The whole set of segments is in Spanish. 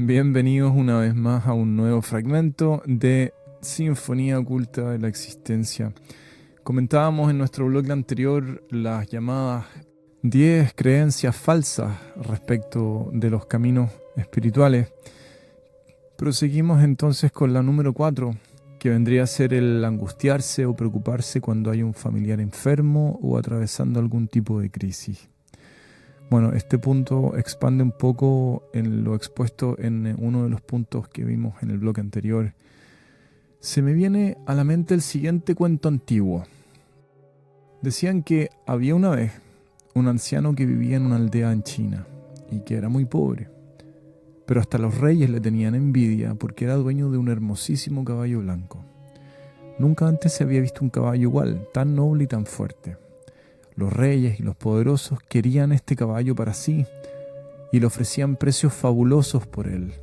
Bienvenidos una vez más a un nuevo fragmento de Sinfonía Oculta de la Existencia. Comentábamos en nuestro blog anterior las llamadas 10 creencias falsas respecto de los caminos espirituales. Proseguimos entonces con la número 4, que vendría a ser el angustiarse o preocuparse cuando hay un familiar enfermo o atravesando algún tipo de crisis. Bueno, este punto expande un poco en lo expuesto en uno de los puntos que vimos en el bloque anterior. Se me viene a la mente el siguiente cuento antiguo. Decían que había una vez un anciano que vivía en una aldea en China y que era muy pobre. Pero hasta los reyes le tenían envidia porque era dueño de un hermosísimo caballo blanco. Nunca antes se había visto un caballo igual, tan noble y tan fuerte. Los reyes y los poderosos querían este caballo para sí y le ofrecían precios fabulosos por él.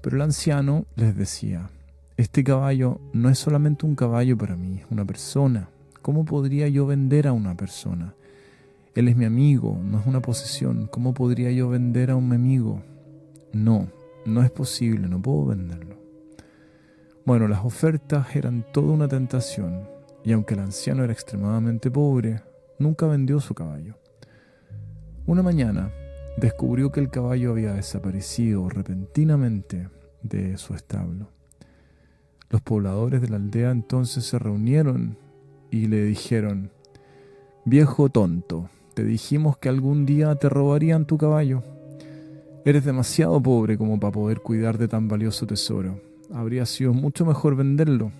Pero el anciano les decía: este caballo no es solamente un caballo para mí, es una persona. ¿Cómo podría yo vender a una persona? Él es mi amigo, no es una posesión. ¿Cómo podría yo vender a un amigo? No es posible, no puedo venderlo. Bueno, las ofertas eran toda una tentación, y aunque el anciano era extremadamente pobre, nunca vendió su caballo. Una mañana descubrió que el caballo había desaparecido repentinamente de su establo. Los pobladores de la aldea entonces se reunieron y le dijeron: viejo tonto, te dijimos que algún día te robarían tu caballo. Eres demasiado pobre como para poder cuidar de tan valioso tesoro. Habría sido mucho mejor venderlo.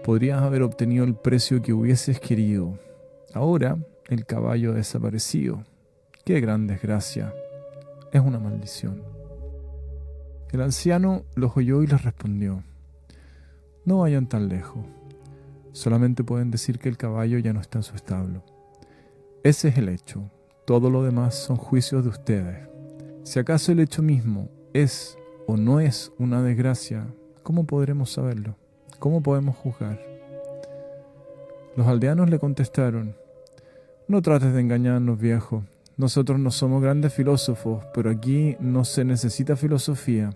Podrías haber obtenido el precio que hubieses querido. Ahora el caballo ha desaparecido. ¡Qué gran desgracia! Es una maldición. El anciano los oyó y les respondió: no vayan tan lejos. Solamente pueden decir que el caballo ya no está en su establo. Ese es el hecho. Todo lo demás son juicios de ustedes. Si acaso el hecho mismo es o no es una desgracia, ¿cómo podremos saberlo? ¿Cómo podemos juzgar? Los aldeanos le contestaron: no trates de engañarnos, viejo. Nosotros no somos grandes filósofos, pero aquí no se necesita filosofía.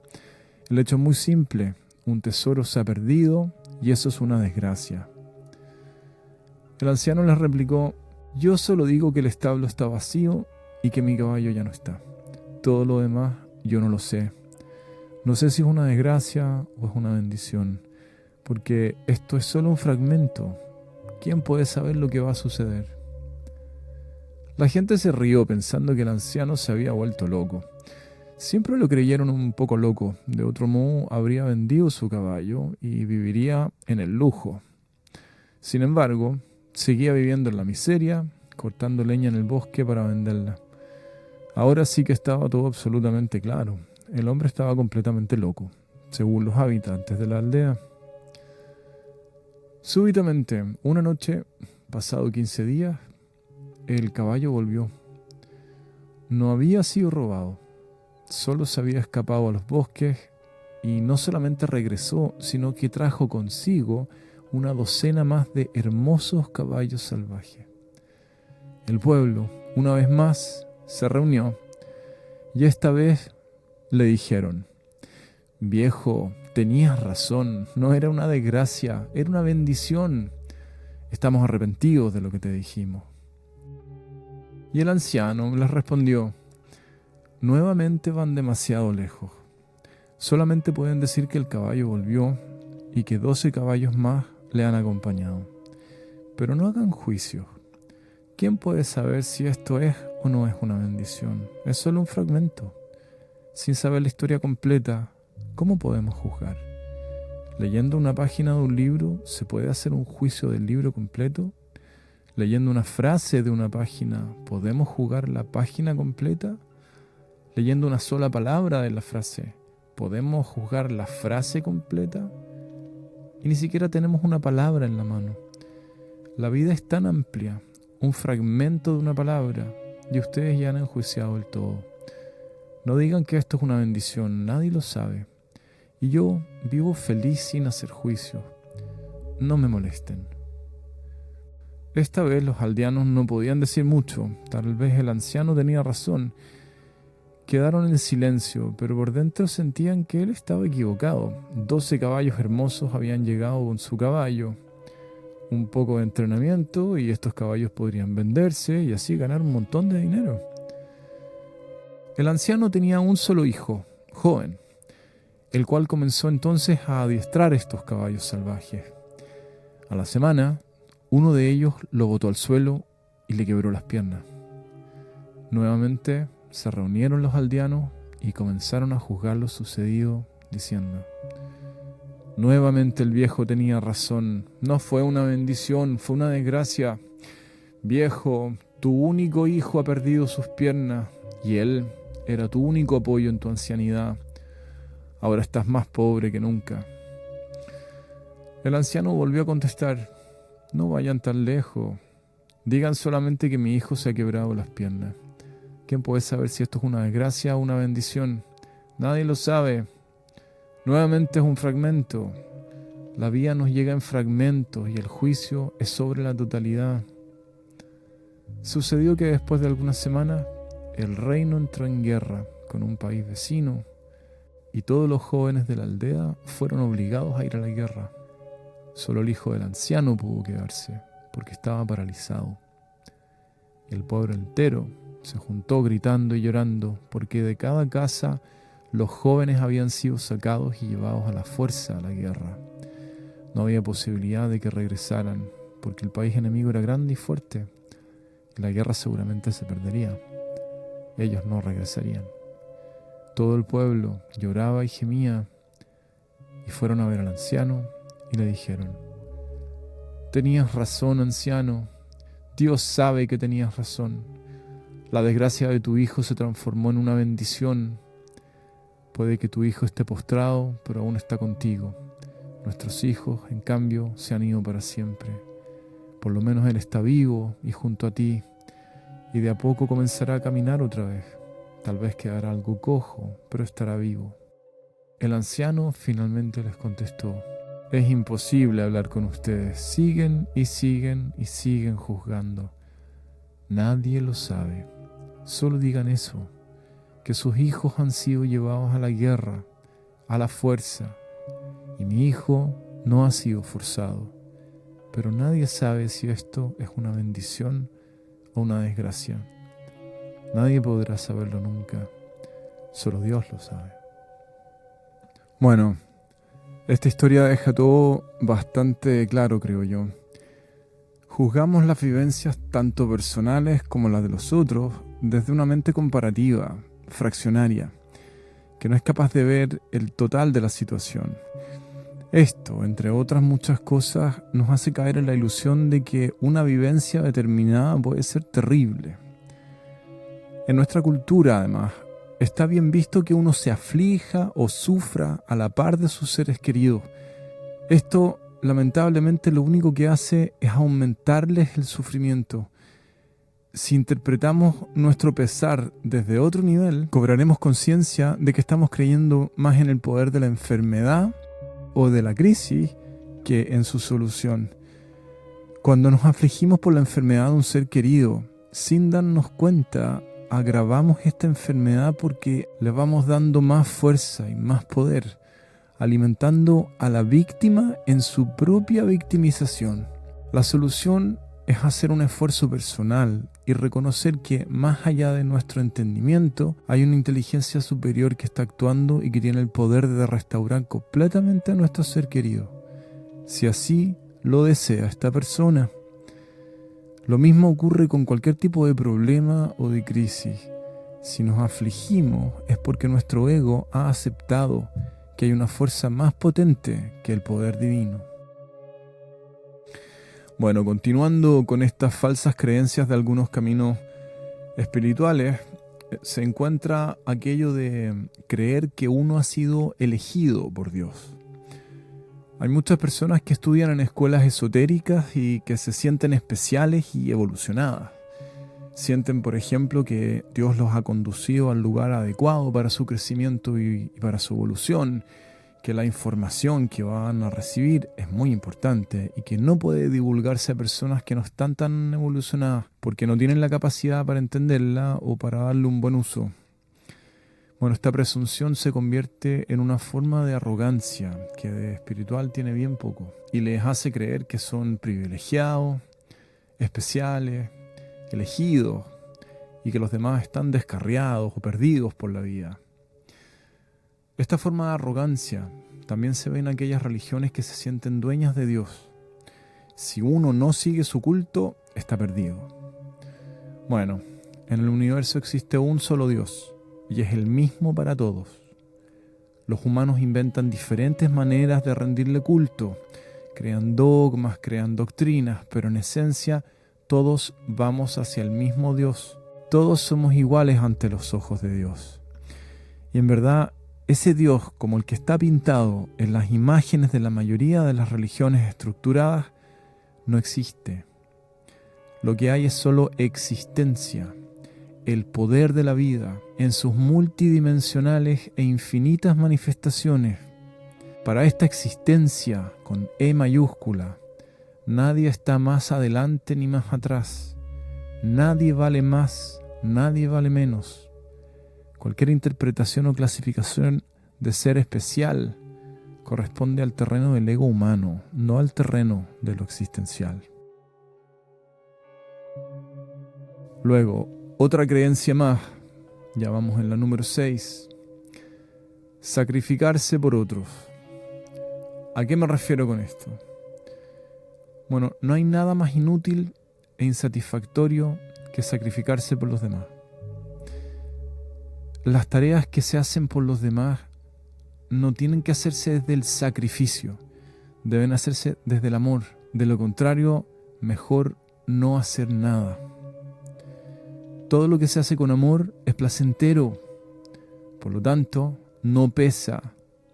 El hecho es muy simple. Un tesoro se ha perdido y eso es una desgracia. El anciano les replicó: yo solo digo que el establo está vacío y que mi caballo ya no está. Todo lo demás yo no lo sé. No sé si es una desgracia o es una bendición, porque esto es solo un fragmento. ¿Quién puede saber lo que va a suceder? La gente se rió pensando que el anciano se había vuelto loco. Siempre lo creyeron un poco loco. De otro modo, habría vendido su caballo y viviría en el lujo. Sin embargo, seguía viviendo en la miseria, cortando leña en el bosque para venderla. Ahora sí que estaba todo absolutamente claro. El hombre estaba completamente loco, según los habitantes de la aldea. Súbitamente, una noche, pasado 15 días, el caballo volvió. No había sido robado, solo se había escapado a los bosques y no solamente regresó, sino que trajo consigo una docena más de hermosos caballos salvajes. El pueblo, una vez más, se reunió y esta vez le dijeron: viejo, tenías razón, no era una desgracia, era una bendición. Estamos arrepentidos de lo que te dijimos. Y el anciano les respondió: nuevamente van demasiado lejos. Solamente pueden decir que el caballo volvió y que 12 caballos más le han acompañado. Pero no hagan juicios. ¿Quién puede saber si esto es o no es una bendición? Es solo un fragmento. Sin saber la historia completa, ¿cómo podemos juzgar? ¿Leyendo una página de un libro se puede hacer un juicio del libro completo? ¿Leyendo una frase de una página podemos juzgar la página completa? ¿Leyendo una sola palabra de la frase podemos juzgar la frase completa? Y ni siquiera tenemos una palabra en la mano. La vida es tan amplia, un fragmento de una palabra, y ustedes ya han enjuiciado el todo. No digan que esto es una bendición, nadie lo sabe. Y yo vivo feliz sin hacer juicio. No me molesten. Esta vez los aldeanos no podían decir mucho. Tal vez el anciano tenía razón. Quedaron en silencio, pero por dentro sentían que él estaba equivocado. 12 caballos hermosos habían llegado con su caballo. Un poco de entrenamiento y estos caballos podrían venderse y así ganar un montón de dinero. El anciano tenía un solo hijo, joven, el cual comenzó entonces a adiestrar estos caballos salvajes. A la semana, uno de ellos lo botó al suelo y le quebró las piernas. Nuevamente se reunieron los aldeanos y comenzaron a juzgar lo sucedido, diciendo: nuevamente el viejo tenía razón, no fue una bendición, fue una desgracia. Viejo, tu único hijo ha perdido sus piernas y él era tu único apoyo en tu ancianidad. Ahora estás más pobre que nunca. El anciano volvió a contestar: no vayan tan lejos, digan solamente que mi hijo se ha quebrado las piernas. ¿Quién puede saber si esto es una desgracia o una bendición? Nadie lo sabe. Nuevamente es un fragmento. La vida nos llega en fragmentos y el juicio es sobre la totalidad. Sucedió que después de algunas semanas, el reino entró en guerra con un país vecino y todos los jóvenes de la aldea fueron obligados a ir a la guerra. Solo el hijo del anciano pudo quedarse porque estaba paralizado. Y el pueblo entero se juntó gritando y llorando porque de cada casa los jóvenes habían sido sacados y llevados a la fuerza a la guerra. No había posibilidad de que regresaran porque el país enemigo era grande y fuerte y la guerra seguramente se perdería. Ellos no regresarían. Todo el pueblo lloraba y gemía y fueron a ver al anciano y le dijeron: tenías razón, anciano. Dios sabe que tenías razón. La desgracia de tu hijo se transformó en una bendición. Puede que tu hijo esté postrado, pero aún está contigo. Nuestros hijos, en cambio, se han ido para siempre. Por lo menos él está vivo y junto a ti, y de a poco comenzará a caminar otra vez. Tal vez quedará algo cojo, pero estará vivo. El anciano finalmente les contestó: es imposible hablar con ustedes. Siguen y siguen y siguen juzgando. Nadie lo sabe. Solo digan eso, que sus hijos han sido llevados a la guerra, a la fuerza, y mi hijo no ha sido forzado. Pero nadie sabe si esto es una bendición o una desgracia. Nadie podrá saberlo nunca. Solo Dios lo sabe. Bueno, esta historia deja todo bastante claro, creo yo. Juzgamos las vivencias tanto personales como las de los otros desde una mente comparativa, fraccionaria, que no es capaz de ver el total de la situación. Esto, entre otras muchas cosas, nos hace caer en la ilusión de que una vivencia determinada puede ser terrible. En nuestra cultura, además, está bien visto que uno se aflija o sufra a la par de sus seres queridos. Esto, lamentablemente, lo único que hace es aumentarles el sufrimiento. Si interpretamos nuestro pesar desde otro nivel, cobraremos conciencia de que estamos creyendo más en el poder de la enfermedad o de la crisis que en su solución. Cuando nos afligimos por la enfermedad de un ser querido, sin darnos cuenta, agravamos esta enfermedad porque le vamos dando más fuerza y más poder, alimentando a la víctima en su propia victimización. La solución es hacer un esfuerzo personal y reconocer que más allá de nuestro entendimiento hay una inteligencia superior que está actuando y que tiene el poder de restaurar completamente a nuestro ser querido, si así lo desea esta persona. Lo mismo ocurre con cualquier tipo de problema o de crisis. Si nos afligimos es porque nuestro ego ha aceptado que hay una fuerza más potente que el poder divino. Bueno, continuando con estas falsas creencias de algunos caminos espirituales, se encuentra aquello de creer que uno ha sido elegido por Dios. Hay muchas personas que estudian en escuelas esotéricas y que se sienten especiales y evolucionadas. Sienten, por ejemplo, que Dios los ha conducido al lugar adecuado para su crecimiento y para su evolución, que la información que van a recibir es muy importante y que no puede divulgarse a personas que no están tan evolucionadas porque no tienen la capacidad para entenderla o para darle un buen uso. Bueno, esta presunción se convierte en una forma de arrogancia que de espiritual tiene bien poco y les hace creer que son privilegiados, especiales, elegidos y que los demás están descarriados o perdidos por la vida. Esta forma de arrogancia también se ve en aquellas religiones que se sienten dueñas de Dios. Si uno no sigue su culto, está perdido. Bueno, en el universo existe un solo Dios y es el mismo para todos. Los humanos inventan diferentes maneras de rendirle culto, crean dogmas, crean doctrinas, pero en esencia todos vamos hacia el mismo Dios. Todos somos iguales ante los ojos de Dios. Y en verdad, ese Dios, como el que está pintado en las imágenes de la mayoría de las religiones estructuradas, no existe. Lo que hay es solo existencia, el poder de la vida en sus multidimensionales e infinitas manifestaciones. Para esta existencia, con E mayúscula, nadie está más adelante ni más atrás. Nadie vale más, nadie vale menos. Cualquier interpretación o clasificación de ser especial corresponde al terreno del ego humano, no al terreno de lo existencial. Luego, otra creencia más, ya vamos en la número 6, sacrificarse por otros. ¿A qué me refiero con esto? Bueno, no hay nada más inútil e insatisfactorio que sacrificarse por los demás. Las tareas que se hacen por los demás no tienen que hacerse desde el sacrificio, deben hacerse desde el amor. De lo contrario, mejor no hacer nada. Todo lo que se hace con amor es placentero, por lo tanto, no pesa,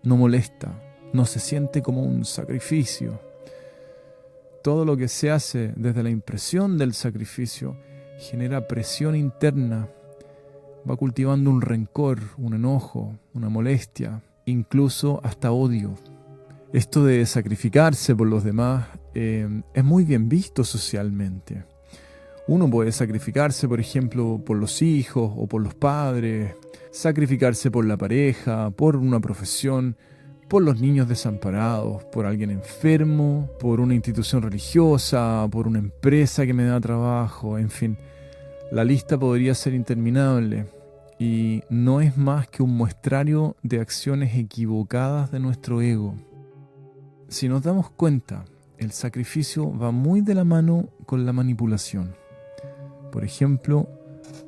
no molesta, no se siente como un sacrificio. Todo lo que se hace desde la impresión del sacrificio genera presión interna, va cultivando un rencor, un enojo, una molestia, incluso hasta odio. Esto de sacrificarse por los demás es muy bien visto socialmente. Uno puede sacrificarse, por ejemplo, por los hijos o por los padres, sacrificarse por la pareja, por una profesión, por los niños desamparados, por alguien enfermo, por una institución religiosa, por una empresa que me da trabajo, en fin. La lista podría ser interminable y no es más que un muestrario de acciones equivocadas de nuestro ego. Si nos damos cuenta, el sacrificio va muy de la mano con la manipulación. Por ejemplo,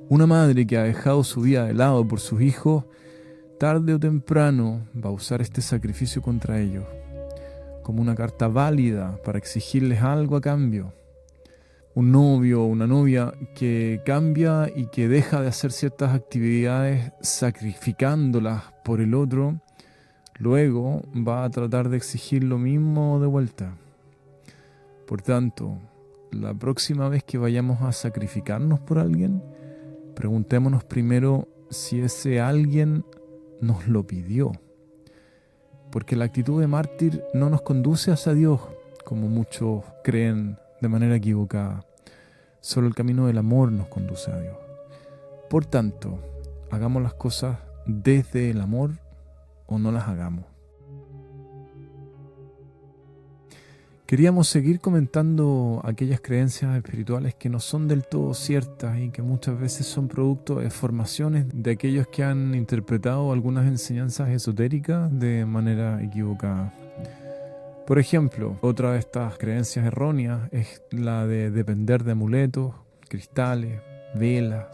una madre que ha dejado su vida de lado por sus hijos, tarde o temprano va a usar este sacrificio contra ellos, como una carta válida para exigirles algo a cambio. Un novio o una novia que cambia y que deja de hacer ciertas actividades sacrificándolas por el otro, luego va a tratar de exigir lo mismo de vuelta. Por tanto, la próxima vez que vayamos a sacrificarnos por alguien, preguntémonos primero si ese alguien nos lo pidió. Porque la actitud de mártir no nos conduce hacia Dios, como muchos creen de manera equivocada. Solo el camino del amor nos conduce a Dios. Por tanto, hagamos las cosas desde el amor o no las hagamos. Queríamos seguir comentando aquellas creencias espirituales que no son del todo ciertas y que muchas veces son producto de formaciones de aquellos que han interpretado algunas enseñanzas esotéricas de manera equivocada. Por ejemplo, otra de estas creencias erróneas es la de depender de amuletos, cristales, velas,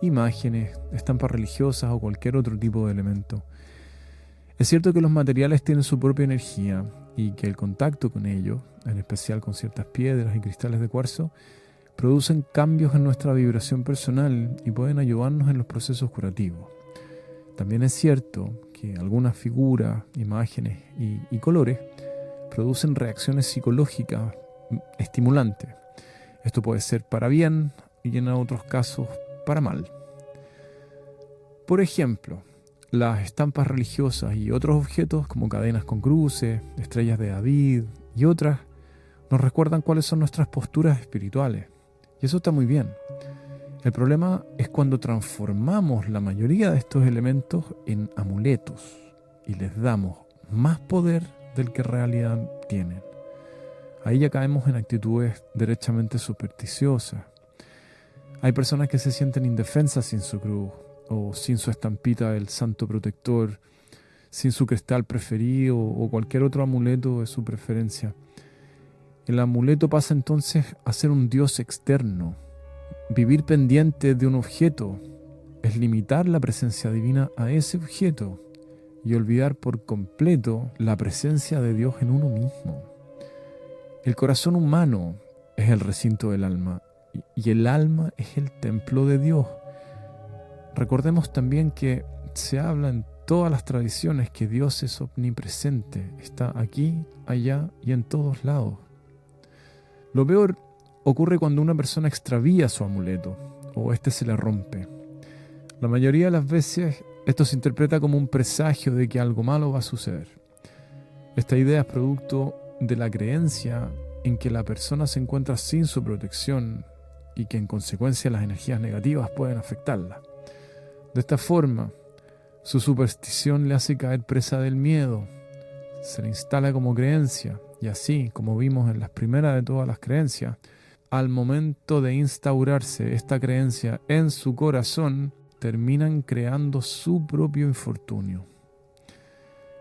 imágenes, estampas religiosas o cualquier otro tipo de elemento. Es cierto que los materiales tienen su propia energía y que el contacto con ellos, en especial con ciertas piedras y cristales de cuarzo, producen cambios en nuestra vibración personal y pueden ayudarnos en los procesos curativos. También es cierto que algunas figuras, imágenes y colores producen reacciones psicológicas estimulantes. Esto puede ser para bien y en otros casos para mal. Por ejemplo, las estampas religiosas y otros objetos como cadenas con cruces, estrellas de David y otras nos recuerdan cuáles son nuestras posturas espirituales. Y eso está muy bien. El problema es cuando transformamos la mayoría de estos elementos en amuletos y les damos más poder del que en realidad tienen. Ahí ya caemos en actitudes derechamente supersticiosas. Hay personas que se sienten indefensas sin su cruz, o sin su estampita del santo protector, sin su cristal preferido o cualquier otro amuleto de su preferencia. El amuleto pasa entonces a ser un dios externo. Vivir pendiente de un objeto es limitar la presencia divina a ese objeto y olvidar por completo la presencia de Dios en uno mismo. El corazón humano es el recinto del alma y el alma es el templo de Dios. Recordemos también que se habla en todas las tradiciones que Dios es omnipresente, está aquí, allá y en todos lados. Lo peor ocurre cuando una persona extravía su amuleto o este se le rompe. La mayoría de las veces esto se interpreta como un presagio de que algo malo va a suceder. Esta idea es producto de la creencia en que la persona se encuentra sin su protección y que en consecuencia las energías negativas pueden afectarla. De esta forma, su superstición le hace caer presa del miedo, se le instala como creencia y así, como vimos en las primeras de todas las creencias, al momento de instaurarse esta creencia en su corazón, terminan creando su propio infortunio.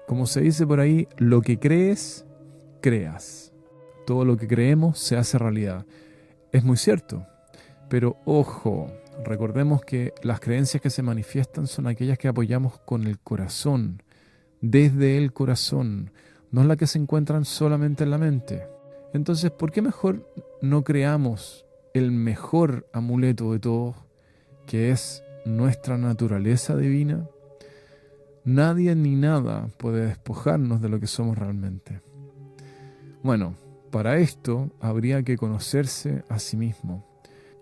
Como se dice por ahí, lo que crees, creas. Todo lo que creemos se hace realidad. Es muy cierto, pero ojo, recordemos que las creencias que se manifiestan son aquellas que apoyamos con el corazón, desde el corazón, no es la que se encuentran solamente en la mente. Entonces, ¿por qué mejor no creamos el mejor amuleto de todos, que es nuestra naturaleza divina? Nadie ni nada puede despojarnos de lo que somos realmente. Bueno, para esto habría que conocerse a sí mismo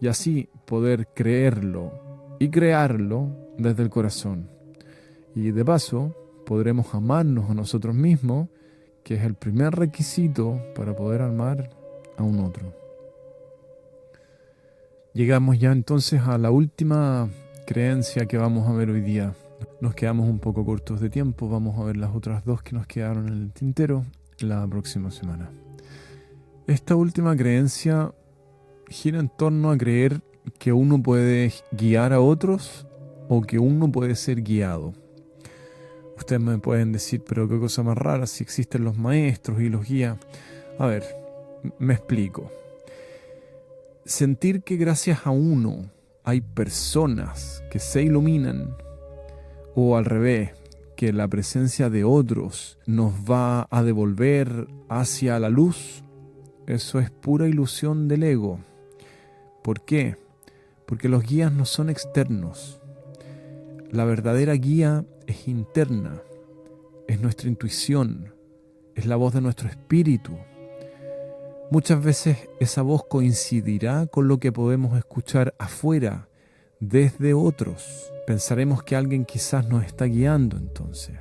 y así poder creerlo y crearlo desde el corazón. Y de paso, podremos amarnos a nosotros mismos, que es el primer requisito para poder amar a un otro. Llegamos ya entonces a la última creencia que vamos a ver hoy día. Nos quedamos un poco cortos de tiempo, vamos a ver las otras dos que nos quedaron en el tintero la próxima semana. Esta última creencia gira en torno a creer que uno puede guiar a otros o que uno puede ser guiado. Ustedes me pueden decir, pero qué cosa más rara si existen los maestros y los guías. A ver, me explico. Sentir que gracias a uno hay personas que se iluminan, o al revés, que la presencia de otros nos va a devolver hacia la luz, eso es pura ilusión del ego. ¿Por qué? Porque los guías no son externos. La verdadera guía es interna, es nuestra intuición, es la voz de nuestro espíritu. Muchas veces esa voz coincidirá con lo que podemos escuchar afuera, desde otros. Pensaremos que alguien quizás nos está guiando entonces.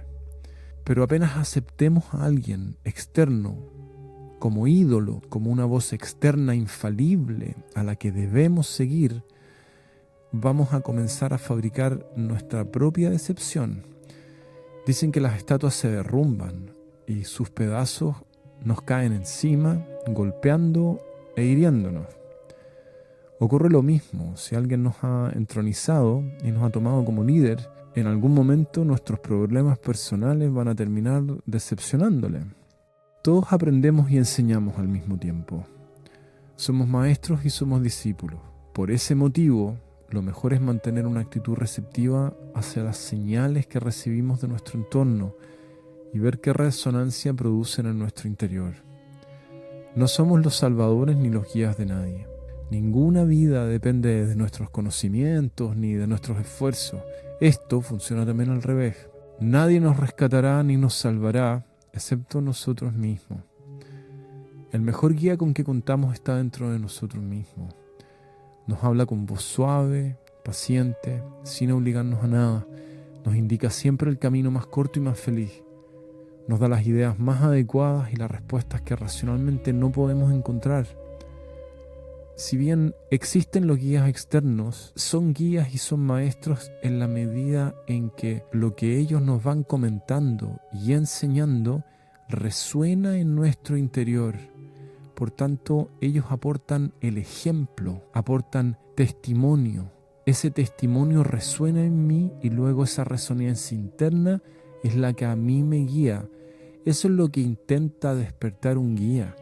Pero apenas aceptemos a alguien externo como ídolo, como una voz externa infalible a la que debemos seguir, vamos a comenzar a fabricar nuestra propia decepción. Dicen que las estatuas se derrumban y sus pedazos nos caen encima, golpeando e hiriéndonos. Ocurre lo mismo si alguien nos ha entronizado y nos ha tomado como líder. En algún momento nuestros problemas personales van a terminar decepcionándole. Todos aprendemos y enseñamos al mismo tiempo. Somos maestros y somos discípulos. Por ese motivo, lo mejor es mantener una actitud receptiva hacia las señales que recibimos de nuestro entorno y ver qué resonancia producen en nuestro interior. No somos los salvadores ni los guías de nadie. Ninguna vida depende de nuestros conocimientos ni de nuestros esfuerzos. Esto funciona también al revés. Nadie nos rescatará ni nos salvará, excepto nosotros mismos. El mejor guía con que contamos está dentro de nosotros mismos. Nos habla con voz suave, paciente, sin obligarnos a nada. Nos indica siempre el camino más corto y más feliz. Nos da las ideas más adecuadas y las respuestas que racionalmente no podemos encontrar. Si bien existen los guías externos, son guías y son maestros en la medida en que lo que ellos nos van comentando y enseñando resuena en nuestro interior. Por tanto, ellos aportan el ejemplo, aportan testimonio. Ese testimonio resuena en mí y luego esa resonancia interna es la que a mí me guía. Eso es lo que intenta despertar un guía.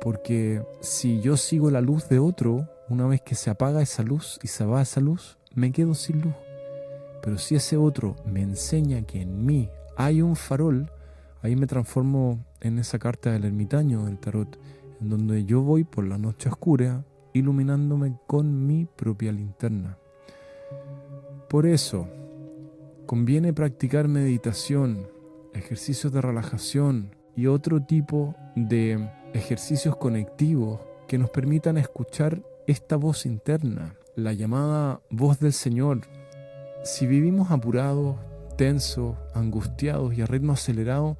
Porque si yo sigo la luz de otro, una vez que se apaga esa luz y se va esa luz, me quedo sin luz. Pero si ese otro me enseña que en mí hay un farol, ahí me transformo en esa carta del ermitaño del tarot, en donde yo voy por la noche oscura, iluminándome con mi propia linterna. Por eso, conviene practicar meditación, ejercicios de relajación y otro tipo de ejercicios conectivos que nos permitan escuchar esta voz interna, la llamada voz del Señor. Si vivimos apurados, tensos, angustiados y a ritmo acelerado,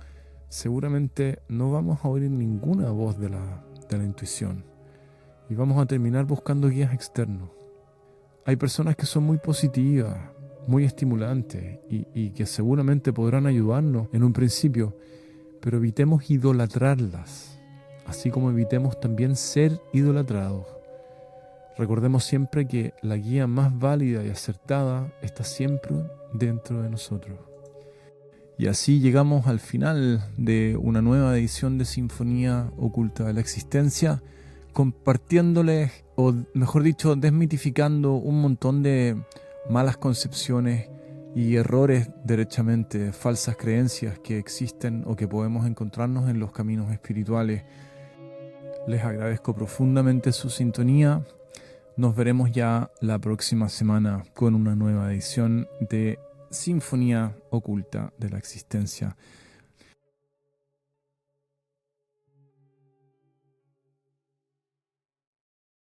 seguramente no vamos a oír ninguna voz de la intuición y vamos a terminar buscando guías externos. Hay personas que son muy positivas, muy estimulantes y que seguramente podrán ayudarnos en un principio, pero evitemos idolatrarlas, así como evitemos también ser idolatrados. Recordemos siempre que la guía más válida y acertada está siempre dentro de nosotros. Y así llegamos al final de una nueva edición de Sinfonía Oculta de la Existencia, compartiéndoles, o mejor dicho, desmitificando un montón de malas concepciones y errores derechamente, falsas creencias que existen o que podemos encontrarnos en los caminos espirituales. Les agradezco profundamente su sintonía. Nos veremos ya la próxima semana con una nueva edición de Sinfonía Oculta de la Existencia.